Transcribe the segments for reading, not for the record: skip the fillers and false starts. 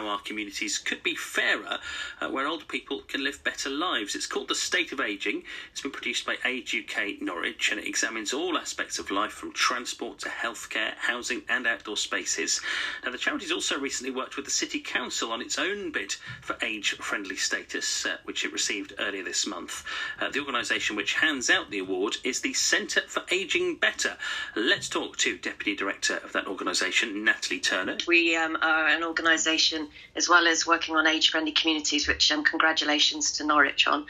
how our communities could be fairer, where older people can live better lives. It's called The State of Ageing. It's been produced by Age UK Norwich, and it examines all aspects of life from transport to healthcare, housing and outdoor spaces. Now, the charity's also recently worked with the City Council on its own bid for age-friendly status, which it received earlier this month. The organisation which hands out the award is the Centre for Ageing Better. Let's talk to Deputy Director of that organisation, Natalie Turner. We are an organisation, as well as working on age-friendly communities, which congratulations to Norwich on.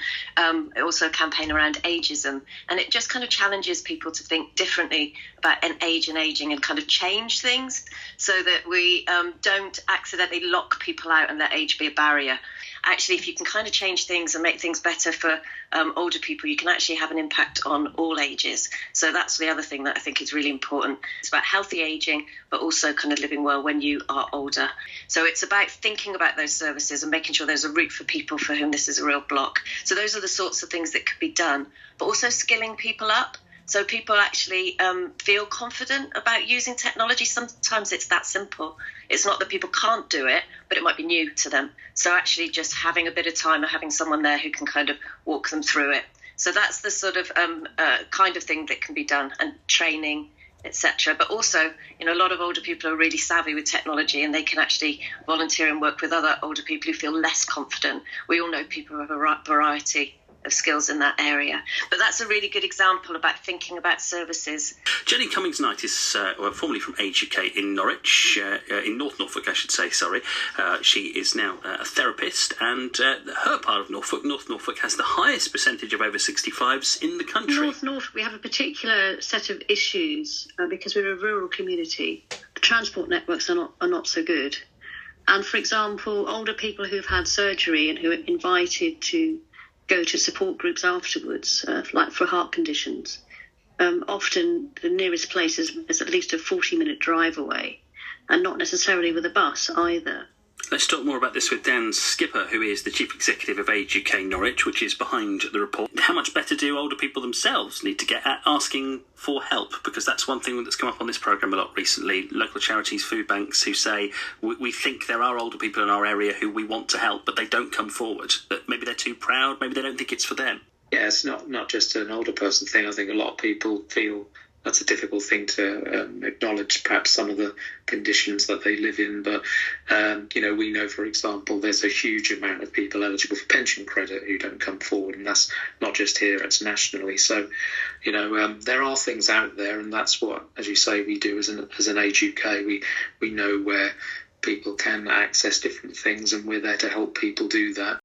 Also a campaign around ageism, and it just kind of challenges people to think differently about an age and ageing and kind of change things so that we don't accidentally lock people out and let age be a barrier. Actually, if you can kind of change things and make things better for older people, you can actually have an impact on all ages. So that's the other thing that I think is really important. It's about healthy ageing, but also kind of living well when you are older. So it's about thinking about those services and making sure there's a route for people for whom this is a real block. So those are the sorts of things that could be done, but also skilling people up. So people actually feel confident about using technology. Sometimes it's that simple. It's not that people can't do it, but it might be new to them. So actually just having a bit of time or having someone there who can kind of walk them through it. So that's the sort of kind of thing that can be done, and training, etc. But also, a lot of older people are really savvy with technology, and they can actually volunteer and work with other older people who feel less confident. We all know people have a variety of skills in that area. But that's a really good example about thinking about services. Jennie Cummings-Knight is formerly from Age UK in Norwich, in North Norfolk, I should say, sorry. She is now a therapist, and her part of Norfolk, North Norfolk, has the highest percentage of over 65s in the country. North Norfolk, we have a particular set of issues because we're a rural community. The transport networks are not so good. And, for example, older people who've had surgery and who are invited to go to support groups afterwards, like for heart conditions. Often the nearest place is at least a 40-minute drive away, and not necessarily with a bus either. Let's talk more about this with Dan Skipper, who is the Chief Executive of Age UK Norwich, which is behind the report. How much better do older people themselves need to get at asking for help? Because that's one thing that's come up on this programme a lot recently. Local charities, food banks, who say, we think there are older people in our area who we want to help, but they don't come forward. That maybe they're too proud, maybe they don't think it's for them. Yeah, it's not just an older person thing. I think a lot of people feel that's a difficult thing to acknowledge, perhaps some of the conditions that they live in. But, we know, for example, there's a huge amount of people eligible for pension credit who don't come forward. And that's not just here, it's nationally. So, there are things out there. And that's what, as you say, we do as an Age UK. We know where people can access different things, and we're there to help people do that.